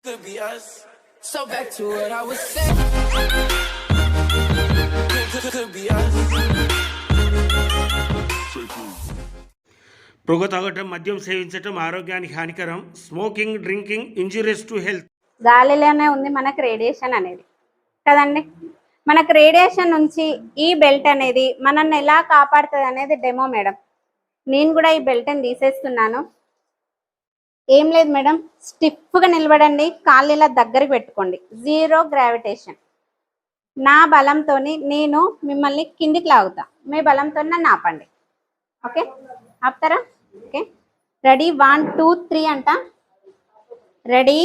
Could be us. So back to what I was saying. Could be us. పొగ తాగటం, మద్యం సేవించటం ఆరోగ్యానికి హానికరం. Smoking, drinking injurious to health. గాలిలోనే ఉంది మనకు రేడియేషన్ అనేది కదండి. మనకు రేడియేషన్ నుంచి ఈ బెల్ట్ అనేది మనల్ని ఎలా కాపాడుతుంది అనేది డెమో మేడం. నేను కూడా ఈ బెల్ట్ని తీసేస్తున్నాను. ఏం లేదు మేడం, స్టిఫ్గా నిలబడండి, కాళ్ళు ఇలా దగ్గరికి పెట్టుకోండి. Zero gravitation. నా బలంతో నేను మిమ్మల్ని కిందికి లాగుతా, మీ బలంతో నన్ను ఆపండి. ఓకే, ఆపుతారా? ఓకే, రెడీ 1 2 3 అంట. రెడీ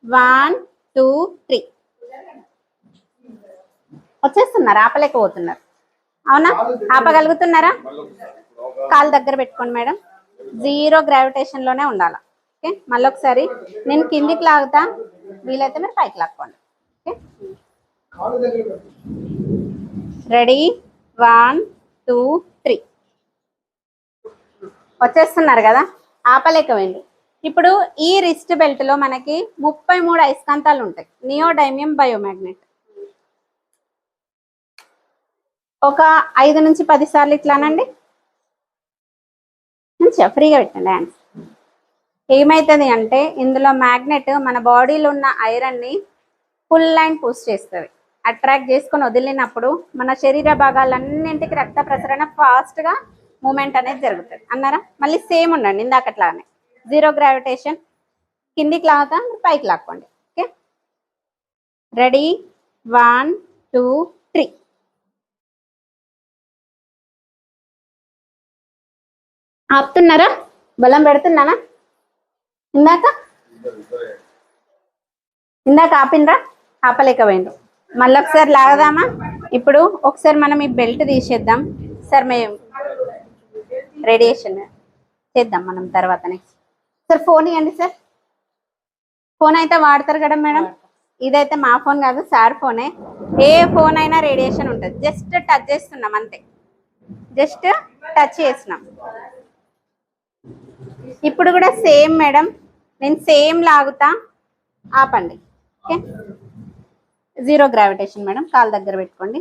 1 2 3. వచ్చేస్తున్నారు, ఆపలేకపోతున్నారు. అవునా? ఆపగలుగుతున్నారా? కాలు దగ్గర పెట్టుకోండి మేడం. జీరో గ్రావిటేషన్లోనే ఉండాలి. ఓకే, మళ్ళీ ఒకసారి నేను కిందికి లాగుతా, వీలైతే మీరు పైకి లాక్కోండి. Okay, ready 1 2 3. వచ్చేస్తున్నారు కదా, ఆపలేకపోయింది. ఇప్పుడు ఈ రిస్ట్ బెల్ట్లో మనకి 33 అయస్కాంతాలు ఉంటాయి. నియోడైమియం బయోమాగ్నెట్. ఒక 5 నుంచి 10 సార్లు ఇట్లానండి, మంచిగా ఫ్రీగా పెట్టండి హ్యాండ్స్. ఏమవుతుంది అంటే ఇందులో మ్యాగ్నెట్ మన బాడీలో ఉన్న ఐరన్ని ఫుల్ అండ్ పుష్ చేస్తుంది. అట్రాక్ట్ చేసుకొని వదిలినప్పుడు మన శరీర భాగాలన్నింటికి రక్త ప్రసరణ ఫాస్ట్గా మూమెంట్ అనేది జరుగుతుంది. అన్నారా? మళ్ళీ సేమ్ ఉండండి ఇందాకట్లానే, జీరో గ్రావిటేషన్. కిందికి లాగుతా, పైకి లాక్కోండి. Okay, ready 1 2 3. ఆపుతున్నారా? బలం పెడుతున్నానా? ఇందాక ఆపినరా? ఆపలేకపోయిండ్రు. మళ్ళీ ఒకసారి లాగదామా? ఇప్పుడు ఒకసారి మనం ఈ బెల్ట్ తీసేద్దాం సార్. మేము రేడియేషన్ చేద్దాం మనం తర్వాత. నెక్స్ట్ సార్ ఫోన్ ఇవ్వండి సార్. ఫోన్ అయితే వాడతారు కదా మేడం. ఇదైతే మా ఫోన్ కాదు, సార్ ఫోనే. ఏ ఫోన్ అయినా రేడియేషన్ ఉంటుంది. జస్ట్ టచ్ చేస్తున్నాం అంతే, జస్ట్ టచ్ చేస్తున్నాం. ఇప్పుడు కూడా సేమ్ మేడం, నేను సేమ్ లాగుతా, ఆపండి. Okay, zero gravitation madam. కాలు దగ్గర పెట్టుకోండి.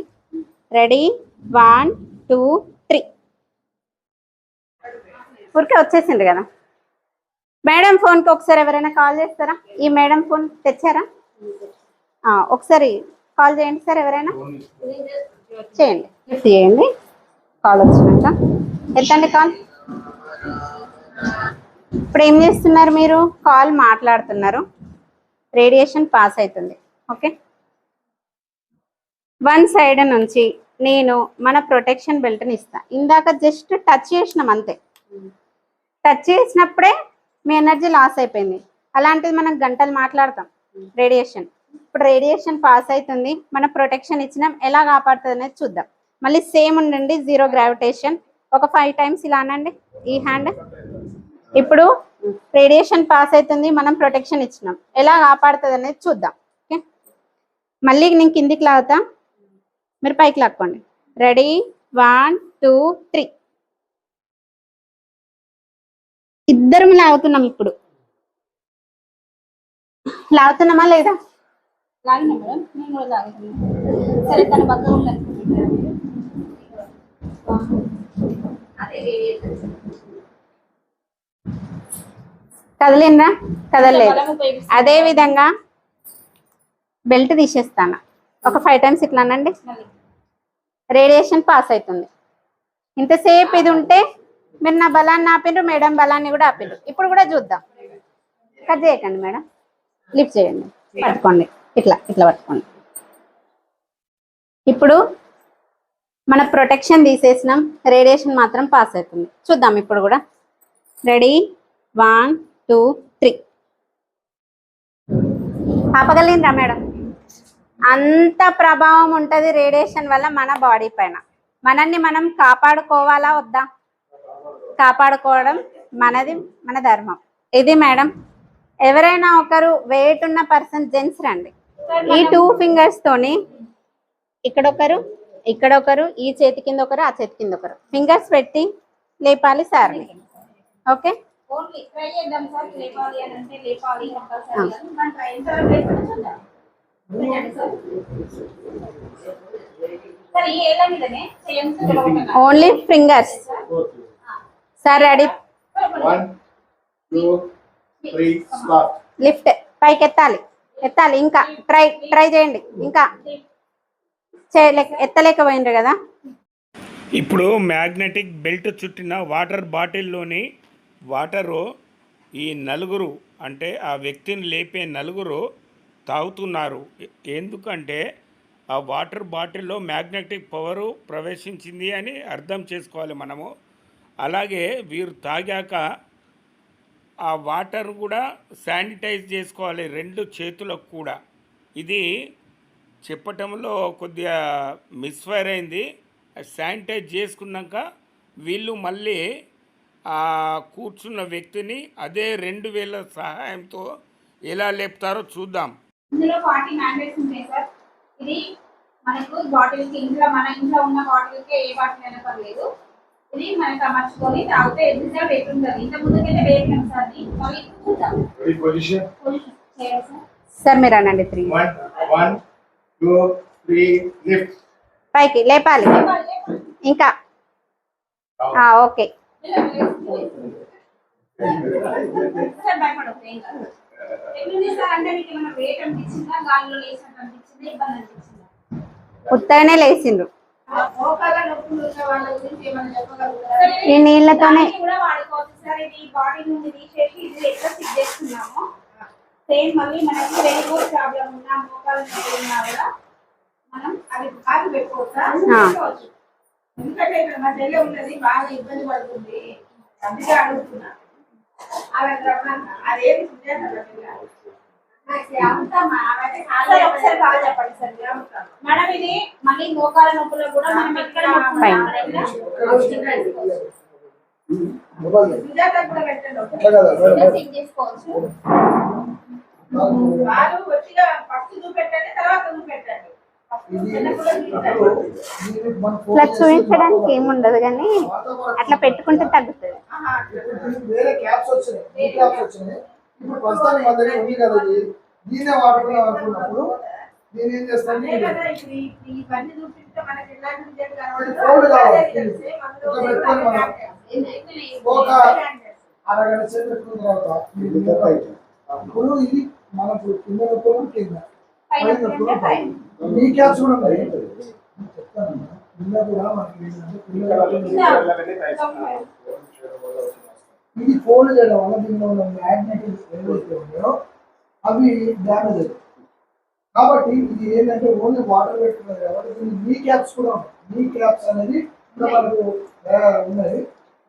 రెడీ 1 2 3. ఊరికే వచ్చేసింది కదా మేడం. ఫోన్కి ఒకసారి ఎవరైనా కాల్ చేస్తారా? ఈ మేడం ఫోన్ తెచ్చారా? ఒకసారి కాల్ చేయండి సార్. ఎవరైనా చేయండి, లిఫ్ట్ చేయండి. కాల్ వచ్చినాక ఎత్తండి కాల్. ఇప్పుడు ఏం చేస్తున్నారు మీరు? కాల్ మాట్లాడుతున్నారు, రేడియేషన్ పాస్ అవుతుంది. ఓకే, వన్ సైడ్ నుంచి నేను మన ప్రొటెక్షన్ బెల్ట్ని ఇస్తా. ఇందాక జస్ట్ టచ్ చేసినాం అంతే, టచ్ చేసినప్పుడే మీ ఎనర్జీ లాస్ అయిపోయింది. అలాంటిది మనం గంటలు మాట్లాడతాం రేడియేషన్. ఇప్పుడు రేడియేషన్ పాస్ అవుతుంది, మన ప్రొటెక్షన్ ఇచ్చినాం, ఎలా కాపాడుతుంది అనేది చూద్దాం. మళ్ళీ సేమ్ ఉండండి, జీరో గ్రావిటేషన్. ఒక 5 టైమ్స్ ఇలా అనండి ఈ హ్యాండ్. ఇప్పుడు రేడియేషన్ పాస్ అవుతుంది, మనం ప్రొటెక్షన్ ఇచ్చినాం, ఎలా కాపాడుతుంది అనేది చూద్దాం. ఓకే, మళ్ళీ నేను కిందికి లాగుతా, మీరు పైకి లాక్కోండి. రెడీ 1 2 3. ఇద్దరం లాగుతున్నాం. ఇప్పుడు లాగుతున్నామా లేదా? లాగినా మేడం, నేను కూడా లాగుతున్నా. సరే, తన పక్కన ఉండండి. కదలేనా? కదలేదు. అదే విధంగా బెల్ట్ తీసేస్తాను. ఒక 5 టైమ్స్ ఇట్లా అనండి. రేడియేషన్ పాస్ అవుతుంది. ఇంతసేపు ఇది ఉంటే మీరు నా బలాన్ని ఆపిండ్రు, మేడం బలాన్ని కూడా ఆపిండ్రు. ఇప్పుడు కూడా చూద్దాం. కట్ చేయకండి మేడం, లిఫ్ట్ చేయండి, పట్టుకోండి, ఇట్లా ఇట్లా పట్టుకోండి. ఇప్పుడు మన ప్రొటెక్షన్ తీసేసినాం, రేడియేషన్ మాత్రం పాస్ అవుతుంది. చూద్దాం ఇప్పుడు కూడా. రెడీ 1 2 3. ఆపగలిగినరా మేడం? అంత ప్రభావం ఉంటుంది రేడియేషన్ వల్ల మన బాడీ పైన. మనల్ని మనం కాపాడుకోవాలా వద్దా? కాపాడుకోవడం మనది, మన ధర్మం. ఇది మేడం. ఎవరైనా ఒకరు వెయిట్ ఉన్న పర్సన్ జెంట్స్ రండి. ఈ 2 ఫింగర్స్ తోని ఇక్కడొకరు, ఇక్కడొకరు, ఈ చేతి కింద ఒకరు, ఆ చేతి కింద ఒకరు ఫింగర్స్ పెట్టి లేపాలి సార్ని. ఓకే, ఓన్లీ ట్రై చేద్దాం సార్, లేపాలి అని అంటే లేపాలి కంపల్సరీ అని మనం ట్రై చేద్దాం చూద్దాం. సార్ ఈ ఏళ్ళ మీదనే only fingers sir. Ready, 1 2 3 start. Lift పైకి ఎత్తాలి, ఎత్తాలి. ఇంకా ట్రై చేయండి. ఇంకా ఎత్తలేకపోయినరు కదా. ఇప్పుడు మ్యాగ్నెటిక్ బెల్ట్ చుట్టిన వాటర్ బాటిల్లోని వాటరు ఈ నలుగురు అంటే ఆ వ్యక్తిని లేపే నలుగురు తాగుతున్నారు. ఎందుకంటే ఆ వాటర్ బాటిల్లో మ్యాగ్నెటిక్ పవరు ప్రవేశించింది అని అర్థం చేసుకోవాలి మనము. అలాగే వీరు తాగాక ఆ వాటర్ కూడా శానిటైజ్ చేసుకోవాలి 2 చేతులకు కూడా. ఇది చెప్పటంలో కొద్దిగా మిస్ఫైర్ అయింది. శానిటైజ్ చేసుకున్నాక వీళ్ళు మళ్ళీ ఆ కూర్చున్న వ్యక్తిని అదే 2 వేల సహాయంతో ఎలా లేపుతారో చూద్దాం. ఇందులో 40 మ్యాండేట్స్ ఉంటాయి సార్. ఇది మనకు బాటిల్ కి మన ఇంట్లో ఉన్న బాటిల్ కి ఏ బాటిల్ అయినా పర్లేదు. ఇది మనకు అమర్చుకొని తాగితే రిజల్ట్ ఎట్లుంటుంది. ఇంత ముందుకైతే వేసినాం సార్. మళ్ళీ చూద్దాం. పొజిషన్ సార్ మీరు అనండి. 3 1 2 3 లిఫ్ట్. పైకి లేపాలి. ఇంకా ఓకే. ఉత్తగానే లేచిండ్రు. ఈ నీళ్ళతోనే సేమ్ మళ్ళీ మనకి వెరికోస్ ప్రాబ్లం ఉన్నా మోకాలు ఉన్నా కూడా మనం అది బాగా పెట్టుకోవచ్చు. ఎందుకంటే ఇక్కడ మా చెల్లె ఉన్నది బాగా ఇబ్బంది పడుతుంది, అందుకే అడుగుతున్నా. అదేమి ఒకసారి బాగా చెప్పండి సార్. మేడం ఇది మళ్ళీ మోకాల నొప్పులో కూడా మనం ఎక్కడ చేసుకోవచ్చు. వాళ్ళు వచ్చిగా ఫస్ట్ చూపెట్టండి, తర్వాత చూపెట్టండి. ఇట్లా చూపించడానికి ఏముండదు కానీ అట్లా పెట్టుకుంటే తగ్గుతుంది. వేరే క్యాప్స్ వచ్చినాయి. ఇప్పుడు ప్రస్తుతానికి మన దగ్గర ఉంది కదా, దీనే వాడుకున్నాం అనుకున్నప్పుడు నేను ఏం చేస్తాను, ఫోల్డ్ కావాలి. ఇట్లా పెట్టుకొని మనం ఒక అరగంట సేపు పెట్టుకున్న తర్వాత ఇప్పుడు ఇది మనకు కింద నొప్పులు కింద పైన నొప్పులు పైన. ఈ క్యాప్స్ కూడా ఉన్నాయి చెప్తాను. కింద కూడా మనకి ఇది ఫోల్డ్ చేయడం వల్ల దీనిలో ఉన్న మ్యాగ్నెటిక్ ఏవైతే ఉన్నాయో అవి డ్యామేజ్ అవుతాయి. కాబట్టి ఇది ఏంటంటే ఓన్లీ వాటర్ పెట్టుకున్నది కాబట్టి దీనికి నీ క్యాప్స్ కూడా ఉన్నాయి. నీ క్యాప్స్ అనేది కూడా మనకు ఉన్నాయి.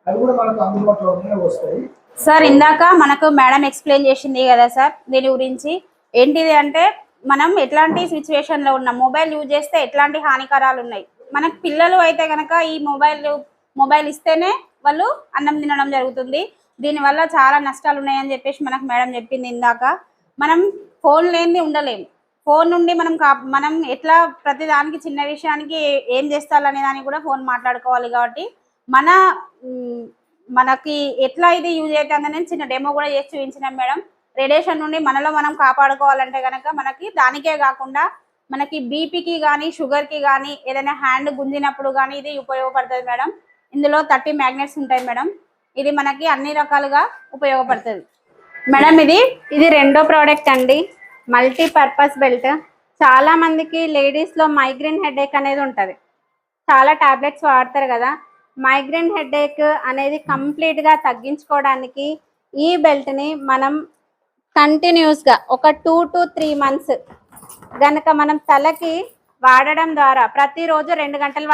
అవి కూడా మనకు అందుబాటులోనే వస్తాయి. సార్ ఇందాక మనకు మేడం ఎక్స్ప్లెయిన్ చేసింది కదా సార్ దీని గురించి. ఏంటిది అంటే మనం ఎట్లాంటి సిచ్యువేషన్లో ఉన్నాం, మొబైల్ యూజ్ చేస్తే ఎట్లాంటి హానికరాలు ఉన్నాయి. మనకు పిల్లలు అయితే కనుక ఈ మొబైల్ ఇస్తేనే వాళ్ళు అన్నం తినడం జరుగుతుంది. దీనివల్ల చాలా నష్టాలు ఉన్నాయని చెప్పేసి మనకు మేడం చెప్పింది ఇందాక. మనం ఫోన్ లేనిది ఉండలేము. ఫోన్ నుండి మనం ఎట్లా ప్రతి దానికి చిన్న విషయానికి ఏం చేస్తారనే దానికి కూడా ఫోన్ మాట్లాడుకోవాలి. కాబట్టి మనకి ఎట్లా ఇది యూజ్ అవుతుందని చిన్న డెమో కూడా చేసి చూపించినాం మేడం. రేడియేషన్ నుండి మనలో మనం కాపాడుకోవాలంటే కనుక మనకి దానికే కాకుండా మనకి బీపీకి కానీ షుగర్కి కానీ ఏదైనా హ్యాండ్ గుంజినప్పుడు కానీ ఇది ఉపయోగపడుతుంది మేడం. ఇందులో 30 మ్యాగ్నెట్స్ ఉంటాయి మేడం. ఇది మనకి అన్ని రకాలుగా ఉపయోగపడుతుంది మేడం. ఇది రెండో ప్రోడక్ట్ అండి, మల్టీపర్పస్ బెల్ట్. చాలా మందికి లేడీస్లో మైగ్రేన్ హెడేక్ అనేది ఉంటుంది. చాలా టాబ్లెట్స్ వాడతారు కదా. మైగ్రేన్ హెడేక్ అనేది కంప్లీట్గా తగ్గించుకోవడానికి ఈ బెల్ట్ని మనం కంటిన్యూస్గా ఒక 2 to 3 months గనక మనం తలకి వాడడం ద్వారా ప్రతిరోజు 2 గంటలు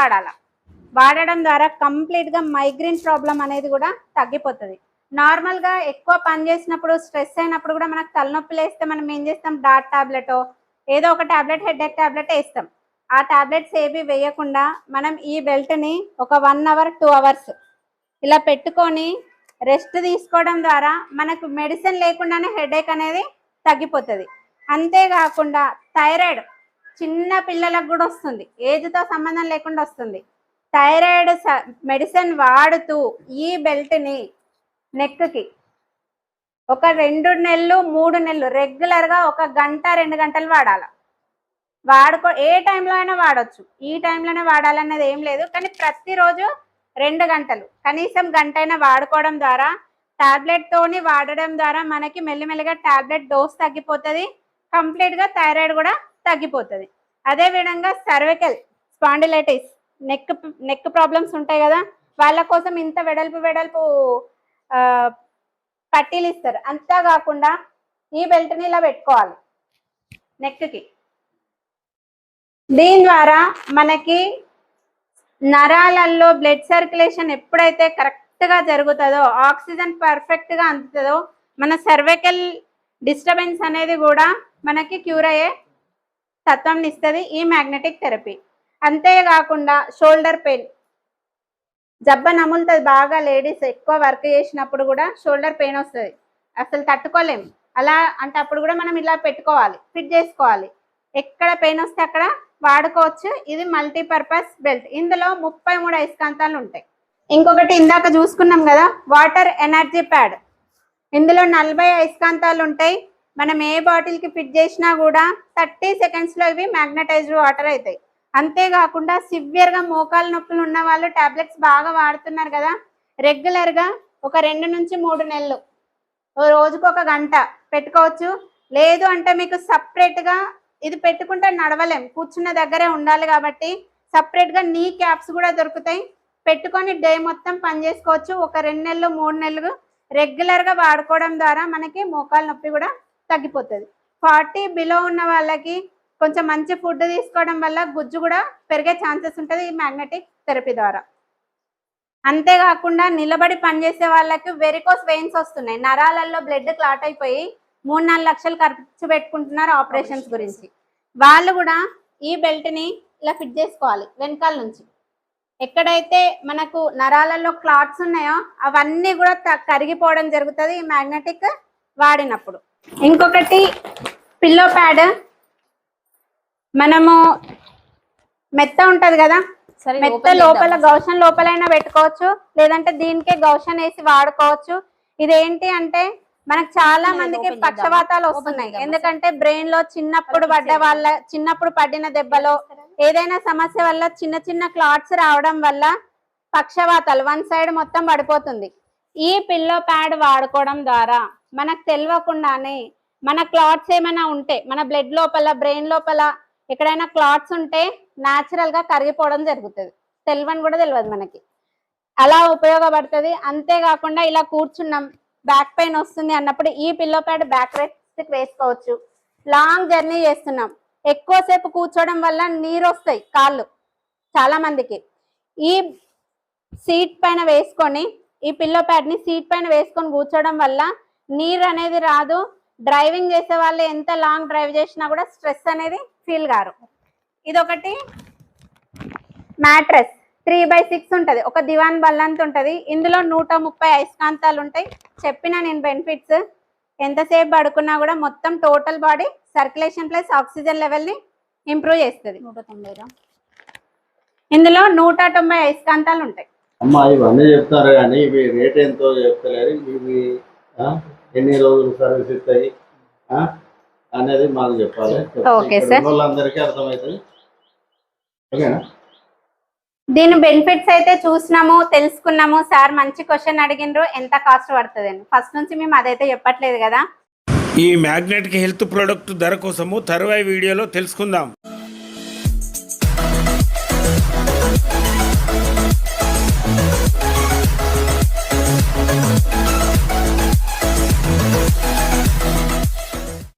వాడడం ద్వారా కంప్లీట్గా మైగ్రేన్ ప్రాబ్లం అనేది కూడా తగ్గిపోతుంది. నార్మల్గా ఎక్కువ పని చేసినప్పుడు స్ట్రెస్ అయినప్పుడు కూడా మనకు తలనొప్పి లేస్తే మనం ఏం చేస్తాం, డాట్ టాబ్లెటో ఏదో ఒక టాబ్లెట్, హెడేక్ టాబ్లెట్ వేస్తాం. ఆ టాబ్లెట్స్ ఏవి వేయకుండా మనం ఈ బెల్ట్ని ఒక 1 hour 2 hours ఇలా పెట్టుకొని రెస్ట్ తీసుకోవడం ద్వారా మనకు మెడిసిన్ లేకుండానే హెడేక్ అనేది తగ్గిపోతుంది. అంతేకాకుండా థైరాయిడ్ చిన్న పిల్లలకు కూడా వస్తుంది, ఏజ్తో సంబంధం లేకుండా వస్తుంది. థైరాయిడ్ మెడిసిన్ వాడుతూ ఈ బెల్ట్ని నెక్కి ఒక 2 నెలలు 3 నెలలు రెగ్యులర్గా 1 గంట 2 గంటలు వాడాలి. ఏ టైంలో అయినా వాడచ్చు, ఈ టైంలోనే వాడాలన్నది ఏం లేదు. కానీ ప్రతిరోజు 2 గంటలు కనీసం గంట అయినా వాడుకోవడం ద్వారా, టాబ్లెట్తోని వాడడం ద్వారా మనకి మెల్లిమెల్లిగా టాబ్లెట్ డోస్ తగ్గిపోతుంది, కంప్లీట్గా థైరాయిడ్ కూడా తగ్గిపోతుంది. అదేవిధంగా సర్వికల్ స్పాండిలైటిస్, నెక్ ప్రాబ్లమ్స్ ఉంటాయి కదా, వాళ్ళ కోసం ఇంత వెడల్పు పట్టీలు ఇస్తారు. అంతా కాకుండా ఈ బెల్ట్ని ఇలా పెట్టుకోవాలి నెక్కి. దీని ద్వారా మనకి నరాలలో బ్లడ్ సర్క్యులేషన్ ఎప్పుడైతే కరెక్ట్గా జరుగుతుందో, ఆక్సిజన్ పర్ఫెక్ట్గా అందుతుందో, మన సర్వికల్ డిస్టర్బెన్స్ అనేది కూడా మనకి క్యూర్ అయ్యే తత్వం ఇస్తుంది ఈ మ్యాగ్నెటిక్ థెరపీ. అంతేకాకుండా షోల్డర్ పెయిన్, జబ్బ నములుతుంది బాగా, లేడీస్ ఎక్కువ వర్క్ చేసినప్పుడు కూడా షోల్డర్ పెయిన్ వస్తుంది, అసలు తట్టుకోలేము. అలా అంటే అప్పుడు కూడా మనం ఇలా పెట్టుకోవాలి, ఫిట్ చేసుకోవాలి. ఎక్కడ పెయిన్ వస్తే అక్కడ వాడుకోవచ్చు. ఇది మల్టీపర్పస్ బెల్ట్. ఇందులో 33 అయస్కాంతాలు ఉంటాయి. ఇంకొకటి ఇందాక చూసుకున్నాం కదా వాటర్ ఎనర్జీ ప్యాడ్, ఇందులో 40 అయస్కాంతాలు ఉంటాయి. మనం ఏ బాటిల్కి ఫిట్ చేసినా కూడా 30 సెకండ్స్లో ఇవి మ్యాగ్నటైజ్డ్ వాటర్ అవుతాయి. అంతేకాకుండా సివియర్గా మోకాలు నొప్పులు ఉన్న వాళ్ళు టాబ్లెట్స్ బాగా వాడుతున్నారు కదా, రెగ్యులర్గా ఒక 2 నుంచి 3 నెలలు రోజుకు 1 గంట పెట్టుకోవచ్చు. లేదు అంటే మీకు సపరేట్గా ఇది పెట్టుకుంటే నడవలేం, కూర్చున్న దగ్గరే ఉండాలి కాబట్టి సపరేట్గా నీ క్యాప్స్ కూడా దొరుకుతాయి, పెట్టుకొని డే మొత్తం పని చేసుకోవచ్చు. ఒక 2 నెలలు 3 నెలలు రెగ్యులర్గా వాడుకోవడం ద్వారా మనకి మోకాలు నొప్పి కూడా తగ్గిపోతుంది. 40 బిలో ఉన్న వాళ్ళకి కొంచెం మంచి ఫుడ్ తీసుకోవడం వల్ల గుజ్జు కూడా పెరిగే ఛాన్సెస్ ఉంటుంది ఈ మ్యాగ్నెటిక్ థెరపీ ద్వారా. అంతేకాకుండా నిలబడి పనిచేసే వాళ్ళకి వెరికోస్ వెయిన్స్ వస్తున్నాయి, నరాలలో బ్లడ్ క్లాట్ అయిపోయి 3-4 లక్షలు ఖర్చు పెట్టుకుంటున్నారు ఆపరేషన్స్ గురించి. వాళ్ళు కూడా ఈ బెల్ట్ని ఇలా ఫిట్ చేసుకోవాలి వెనకాల నుంచి. ఎక్కడైతే మనకు నరాలలో క్లాట్స్ ఉన్నాయో అవన్నీ కూడా కరిగిపోవడం జరుగుతుంది ఈ మ్యాగ్నెటిక్ వాడినప్పుడు. ఇంకొకటి పిల్లో ప్యాడ్, మనము మెత్త ఉంటుంది కదా, మెత్త లోపల గౌషన్ లోపలైనా పెట్టుకోవచ్చు, లేదంటే దీనికే గౌషన్ వేసి వాడుకోవచ్చు. ఇదేంటి అంటే మనకు చాలా మందికి పక్షవాతాలు వస్తున్నాయి, ఎందుకంటే బ్రెయిన్ లో చిన్నప్పుడు పడిన దెబ్బలో ఏదైనా సమస్య వల్ల చిన్న క్లాట్స్ రావడం వల్ల పక్షవాతాలు, 1 సైడ్ మొత్తం పడిపోతుంది. ఈ పిల్లో ప్యాడ్ వాడుకోవడం ద్వారా మనకు తెలియకుండానే మన క్లాట్స్ ఏమైనా ఉంటే, మన బ్లడ్ లోపల బ్రెయిన్ లోపల ఎక్కడైనా క్లాట్స్ ఉంటే న్యాచురల్ గా కరిగిపోవడం జరుగుతుంది, తెలియని కూడా తెలియదు మనకి, అలా ఉపయోగపడుతుంది. అంతేకాకుండా ఇలా కూర్చున్నాం, బ్యాక్ పెయిన్ వస్తుంది అన్నప్పుడు ఈ పిల్లో ప్యాడ్ బ్యాక్ రెస్ట్ వేసుకోవచ్చు. లాంగ్ జర్నీ చేస్తున్నాం, ఎక్కువసేపు కూర్చోవడం వల్ల నీరు వస్తాయి కాళ్ళు చాలా మందికి, ఈ సీట్ పైన వేసుకొని, ఈ పిల్లో ప్యాడ్ ని సీట్ పైన వేసుకొని కూర్చోవడం వల్ల నీరు అనేది రాదు. డ్రైవింగ్ చేసే వాళ్ళు ఎంత లాంగ్ డ్రైవ్ చేసినా కూడా స్ట్రెస్ అనేది ఫీల్ కారు. ఇదొకటి మ్యాట్రెస్ 3/6 ఉంటుంది, ఒక దివాన్ బల్లంత ఉంటుంది. ఇందులో 130 అయస్కాంతాలు ఉంటాయి. చెప్పిన నేను బెనిఫిట్స్, ఎంతసేపు పడుకున్నా కూడా మొత్తం total body circulation plus oxygen లెవెల్ని ఇంప్రూవ్ చేస్తుంది. ఇందులో 190 అయస్కాంతాలు ఉంటాయి. అమ్మా ఇవన్నీ చెప్తారు కానీ ఇవి రేట్ ఎంతో చెప్తలేరు, ఇవి ఎన్ని రోజులు సర్వీస్ ఇస్తాయి అనేది మాకు చెప్పాలి. ఓకే సార్, వాళ్ళందరికీ అర్థమవుతుంది. ఓకేనా? దీని బెనిఫిట్స్ అయితే చూసినాము, తెలుసుకున్నాము. సార్ మంచి క్వశ్చన్ అడిగినరు, ఎంత కాస్ట్ పడుతుంది అని. ఫస్ట్ నుంచి మేము అదైతే చెప్పట్లేదు కదా. ఈ మ్యాగ్నెటిక్ హెల్త్ ప్రోడక్ట్ ధర కోసము తరువాయి వీడియోలో తెలుసుకుందాం.